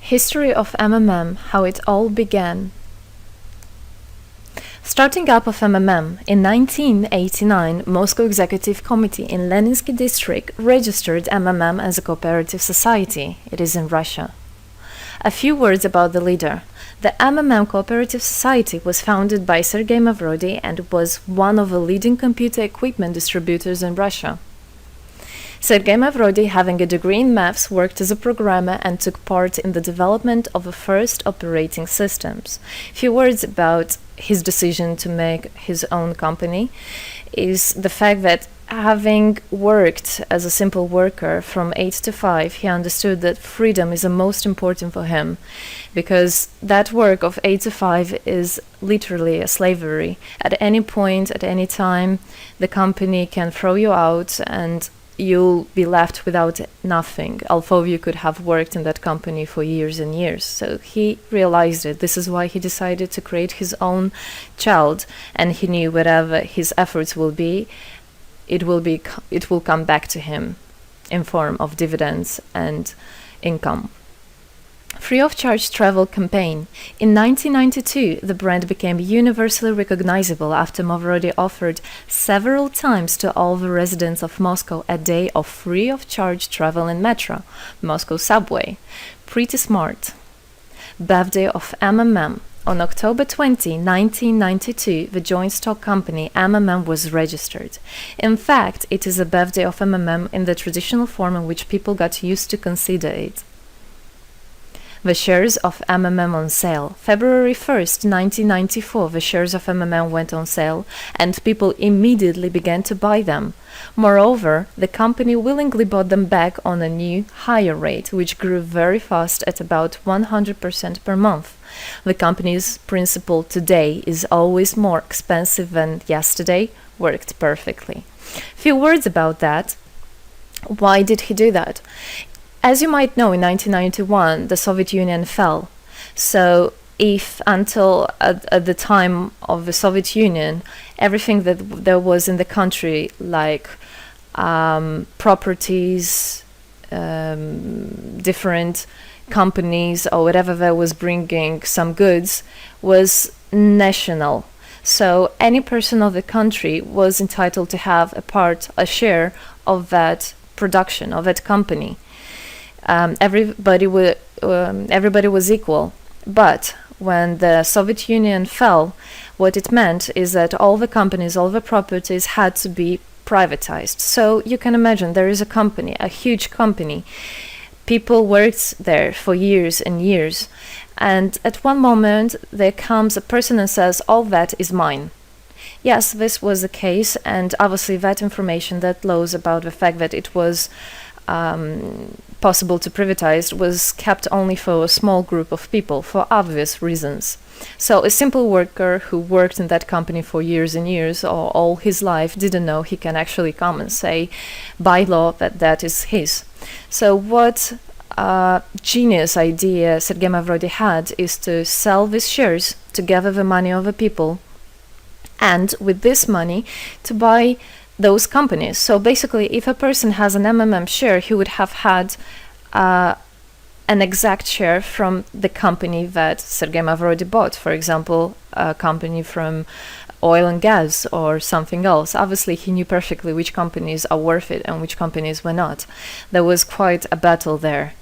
History of MMM, how it all began. Starting up of MMM, in 1989, Moscow Executive Committee in Leninsky district registered MMM as a cooperative society. It is in Russia. A few words about the leader. The MMM Cooperative Society was founded by Sergey Mavrodi and was one of the leading computer equipment distributors in Russia. Sergey Mavrodi, having a degree in maths, worked as a programmer and took part in the development of the first operating systems. Few words about his decision to make his own company is the fact that having worked as a simple worker from 8 to 5, he understood that freedom is the most important for him, because that work of 8 to 5 is literally a slavery. At any point, at any time, the company can throw you out and you'll be left without nothing, although you could have worked in that company for years and years. So he realized it. This is why he decided to create his own child, and he knew whatever his efforts will be, it will come back to him in form of dividends and income. Free of charge travel campaign. In 1992, the brand became universally recognizable after Mavrodi offered several times to all the residents of Moscow a day of free of charge travel in metro, Moscow subway. Pretty smart. Birthday of MMM. On October 20, 1992, the joint stock company MMM was registered. In fact, it is a birthday of MMM in the traditional form in which people got used to consider it. The shares of MMM on sale. February 1st, 1994, the shares of MMM went on sale, and people immediately began to buy them. Moreover, the company willingly bought them back on a new, higher rate, which grew very fast at about 100% per month. The company's principle today is always more expensive than yesterday worked perfectly. Few words about that. Why did he do that? As you might know, in 1991, the Soviet Union fell. So if until at the time of the Soviet Union, everything that there was in the country, like properties, different companies or whatever that was bringing some goods, was national. So any person of the country was entitled to have a share of that production, of that company. Everybody was equal. But when the Soviet Union fell, what it meant is that all the companies, all the properties had to be privatized. So you can imagine there is a company, a huge company. People worked there for years and years. And at one moment, there comes a person and says, all that is mine. Yes, this was the case. And obviously that information, that laws about the fact that it was possible to privatize was kept only for a small group of people for obvious reasons. So a simple worker who worked in that company for years and years or all his life didn't know he can actually come and say by law that that is his. So what genius idea Sergey Mavrodi had is to sell these shares to gather the money of the people, and with this money to buy those companies. So basically, if a person has an MMM share, he would have had an exact share from the company that Sergey Mavrodi bought. For example, a company from oil and gas or something else. Obviously, he knew perfectly which companies are worth it and which companies were not. There was quite a battle there.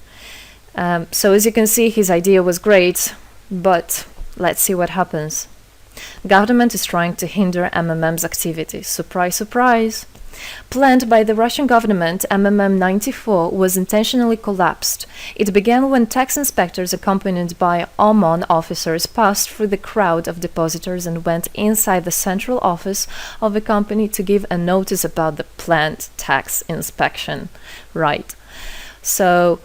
So as you can see, his idea was great, but let's see what happens. Government is trying to hinder MMM's activities. Surprise, surprise! Planned by the Russian government, MMM 94 was intentionally collapsed. It began when tax inspectors accompanied by OMON officers passed through the crowd of depositors and went inside the central office of the company to give a notice about the planned tax inspection. Right. So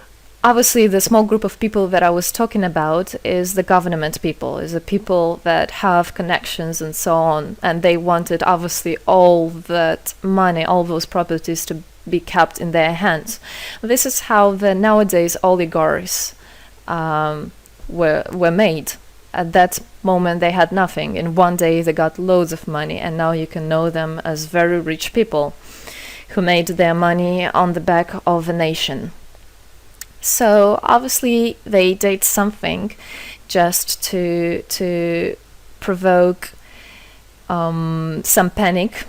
obviously, the small group of people that I was talking about is the government people, is the people that have connections and so on. And they wanted, obviously, all that money, all those properties to be kept in their hands. This is how the nowadays oligarchs were made. At that moment, they had nothing. In one day, they got loads of money. And now you can know them as very rich people who made their money on the back of a nation. So obviously they did something just to provoke some panic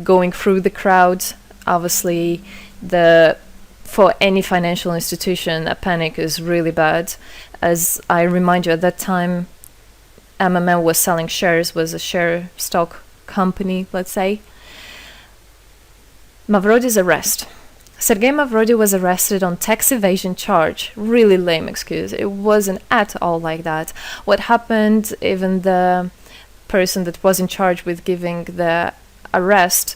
going through the crowd. Obviously, for any financial institution, a panic is really bad. As I remind you, at that time, MMM was selling shares, was a share stock company, let's say. Mavrodi's arrest. Sergey Mavrodi was arrested on tax evasion charge. Really lame excuse. It wasn't at all like that. What happened, even the person that was in charge with giving the arrest,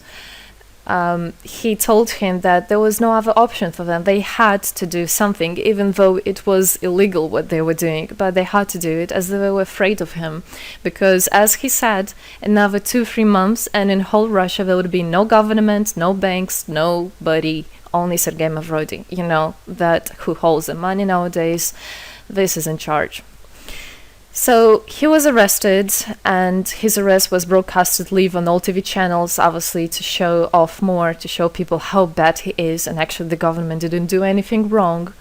he told him that there was no other option for them. They had to do something, even though it was illegal what they were doing, but they had to do it as they were afraid of him. Because, as he said, another 2-3 months and in whole Russia there would be no government, no banks, nobody, only Sergey Mavrodi, that who holds the money nowadays. This is in charge. So he was arrested, and his arrest was broadcasted live on all TV channels, obviously to show off more, to show people how bad he is, and actually the government didn't do anything wrong.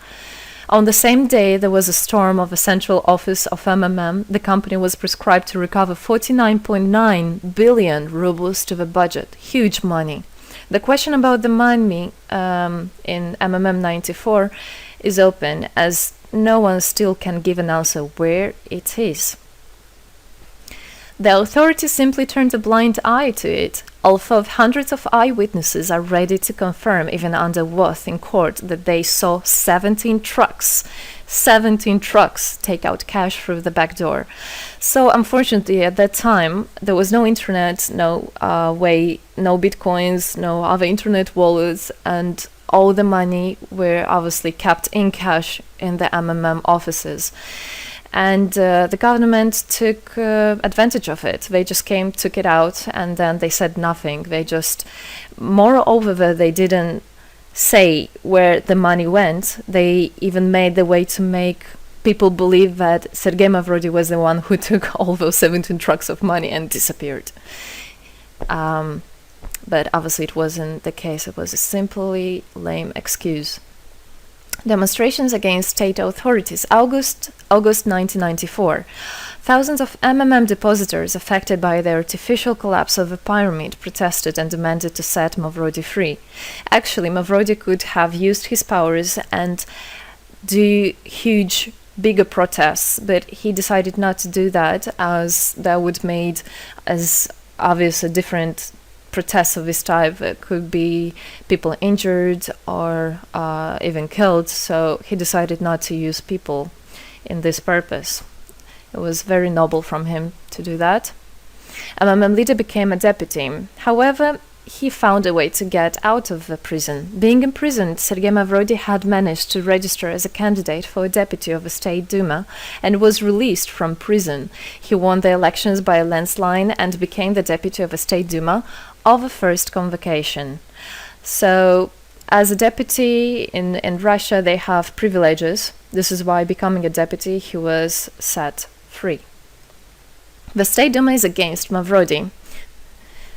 On the same day, there was a storm of the central office of MMM. The company was prescribed to recover 49.9 billion rubles to the budget. Huge money. The question about the money in MMM 94 is open, as no one still can give an answer where it is. The authorities simply turned a blind eye to it, although hundreds of eyewitnesses are ready to confirm, even under oath in court, that they saw 17 trucks take out cash through the back door. So unfortunately, at that time, there was no internet, no way, no bitcoins, no other internet wallets, and all the money were obviously kept in cash in the MMM offices. And the government took advantage of it. They just came, took it out, and then they said nothing. Moreover, they didn't say where the money went. They even made the way to make people believe that Sergey Mavrodi was the one who took all those 17 trucks of money and disappeared. But obviously it wasn't the case. It was a simply lame excuse. Demonstrations against state authorities. August 1994. Thousands of MMM depositors affected by the artificial collapse of the pyramid protested and demanded to set Mavrodi free. Actually, Mavrodi could have used his powers and do huge, bigger protests, but he decided not to do that, as that would made as obvious a different protests of this type. It could be people injured or even killed, so he decided not to use people in this purpose. It was very noble from him to do that. MMM leader became a deputy. However, he found a way to get out of the prison. Being imprisoned, Sergey Mavrodi had managed to register as a candidate for a deputy of the State Duma and was released from prison. He won the elections by a landslide and became the deputy of the State Duma of the first convocation. So, as a deputy in Russia, they have privileges. This is why, becoming a deputy, he was set free. The State Duma is against Mavrodi.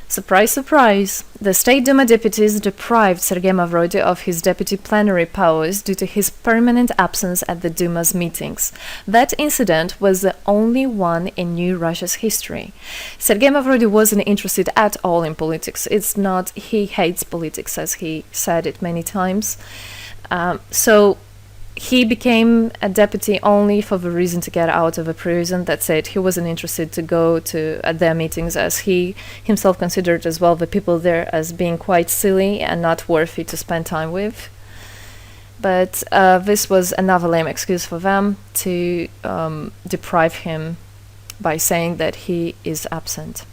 Surprise, surprise! The State Duma deputies deprived Sergey Mavrodi of his deputy plenary powers due to his permanent absence at the Duma's meetings. That incident was the only one in New Russia's history. Sergey Mavrodi wasn't interested at all in politics. It's not he hates politics, as he said it many times. So he became a deputy only for the reason to get out of a prison. That's it. He wasn't interested to go to at their meetings, as he himself considered as well the people there as being quite silly and not worthy to spend time with. But this was another lame excuse for them to deprive him by saying that he is absent.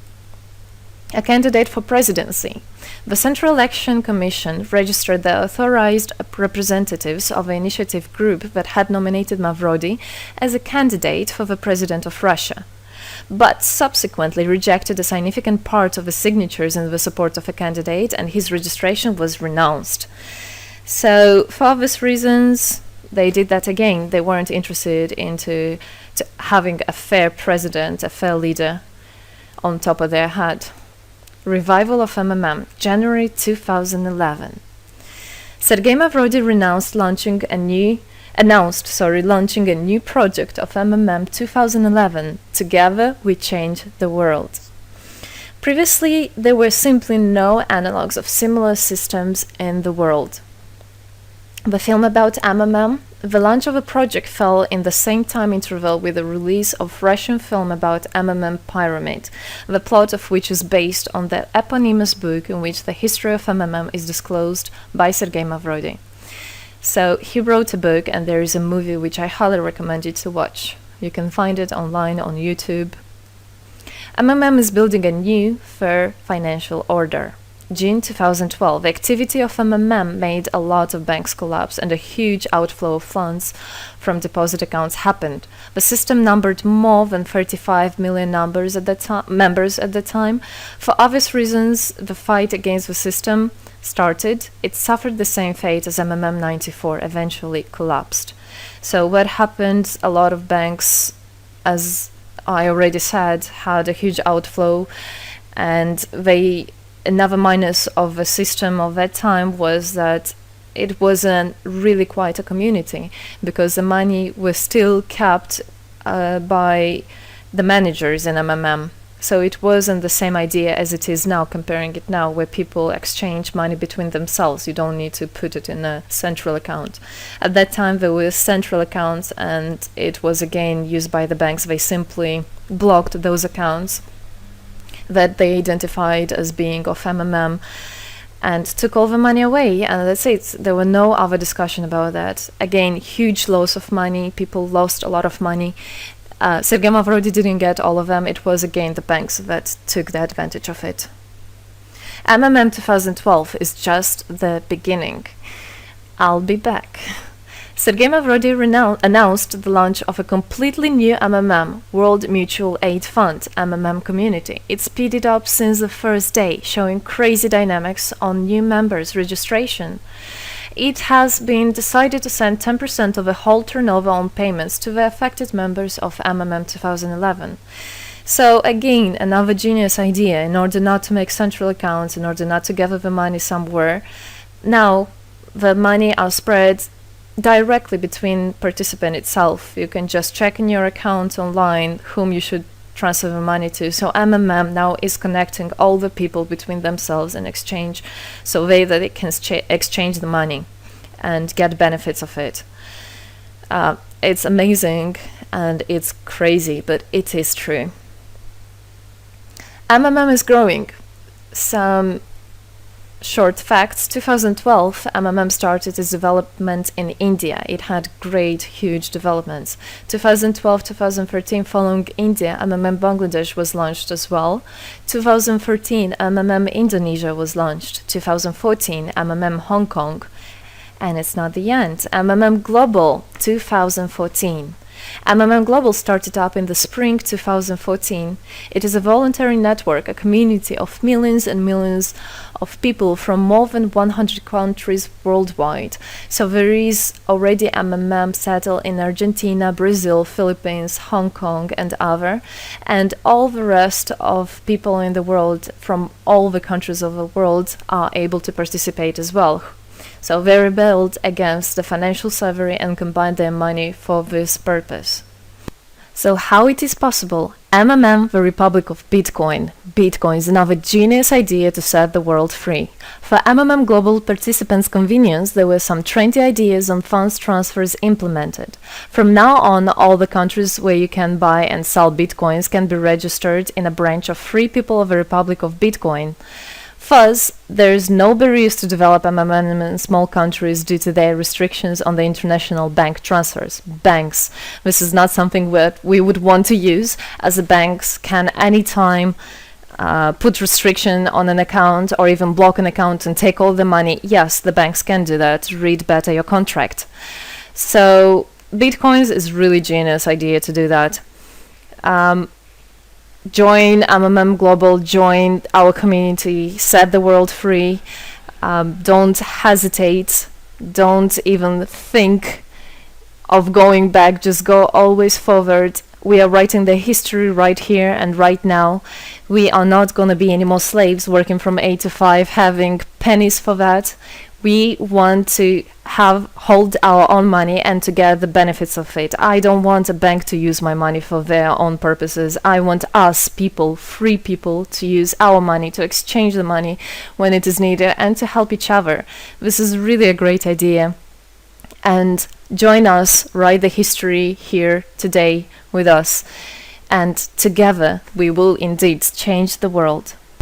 A candidate for presidency. The Central Election Commission registered the authorized representatives of the initiative group that had nominated Mavrodi as a candidate for the president of Russia, but subsequently rejected a significant part of the signatures in the support of a candidate, and his registration was renounced. So, for obvious reasons, they did that again. They weren't interested into having a fair president, a fair leader on top of their head. Revival of MMM, January 2011. Sergey Mavrodi renounced launching launching a new project of MMM 2011. Together we change the world. Previously, there were simply no analogues of similar systems in the world. The film about MMM, the launch of a project fell in the same time interval with the release of Russian film about MMM Pyramid, the plot of which is based on the eponymous book in which the history of MMM is disclosed by Sergey Mavrodi. So he wrote a book, and there is a movie which I highly recommend you to watch. You can find it online on YouTube. MMM is building a new, fair financial order. June 2012, the activity of MMM made a lot of banks collapse and a huge outflow of funds from deposit accounts happened. The system numbered more than 35 million members at the time. For obvious reasons, the fight against the system started. It suffered the same fate as MMM 94, eventually collapsed. So what happened? A lot of banks, as I already said, had a huge outflow, and another minus of the system of that time was that it wasn't really quite a community, because the money was still kept by the managers in MMM. So it wasn't the same idea as it is now, comparing it now, where people exchange money between themselves. You don't need to put it in a central account. At that time, there were central accounts, and it was again used by the banks. They simply blocked those accounts that they identified as being of MMM and took all the money away, and that's it. There were no other discussion about that. Again, huge loss of money. People lost a lot of money. Sergey Mavrodi didn't get all of them. It was again the banks that took the advantage of it. MMM 2012 is just the beginning. I'll be back. Sergey Mavrodi announced the launch of a completely new MMM, World Mutual Aid Fund, MMM community. It speeded up since the first day, showing crazy dynamics on new members' registration. It has been decided to send 10% of the whole turnover on payments to the affected members of MMM 2011. So again, another genius idea. In order not to make central accounts, in order not to gather the money somewhere, now the money are spread directly between participant itself. You can just check in your account online whom you should transfer the money to. So MMM now is connecting all the people between themselves in exchange, so that they can exchange the money and get benefits of it. It's amazing and it's crazy, but it is true. MMM is growing. Some short facts. 2012, MMM started its development in India. It had great, huge developments. 2012-2013, following India, MMM Bangladesh was launched as well. 2013, MMM Indonesia was launched. 2014, MMM Hong Kong. And it's not the end. MMM Global, 2014. MMM Global started up in the spring 2014. It is a voluntary network, a community of millions and millions of people from more than 100 countries worldwide. So there is already MMM settled in Argentina, Brazil, Philippines, Hong Kong, and other, and all the rest of people in the world from all the countries of the world are able to participate as well. So they rebelled against the financial slavery and combined their money for this purpose. So how it is possible? MMM, the Republic of Bitcoin. Bitcoin is another genius idea to set the world free. For MMM Global participants' convenience, there were some 20 ideas on funds transfers implemented. From now on, all the countries where you can buy and sell Bitcoins can be registered in a branch of Free People of the Republic of Bitcoin. Thus, there is no barriers to develop MMM in small countries due to their restrictions on the international bank transfers. Banks. This is not something that we would want to use, as the banks can anytime put restriction on an account or even block an account and take all the money. Yes, the banks can do that. Read better your contract. So, Bitcoins is really genius idea to do that. Join MMM Global, join our community, set the world free. Don't hesitate, don't even think of going back, just go always forward. We are writing the history right here and right now. We are not going to be any more slaves working from 8 to 5, having pennies for that. We want to hold our own money and to get the benefits of it. I don't want a bank to use my money for their own purposes. I want us people, free people, to use our money, to exchange the money when it is needed, and to help each other. This is really a great idea. And join us, write the history here today with us, and together we will indeed change the world.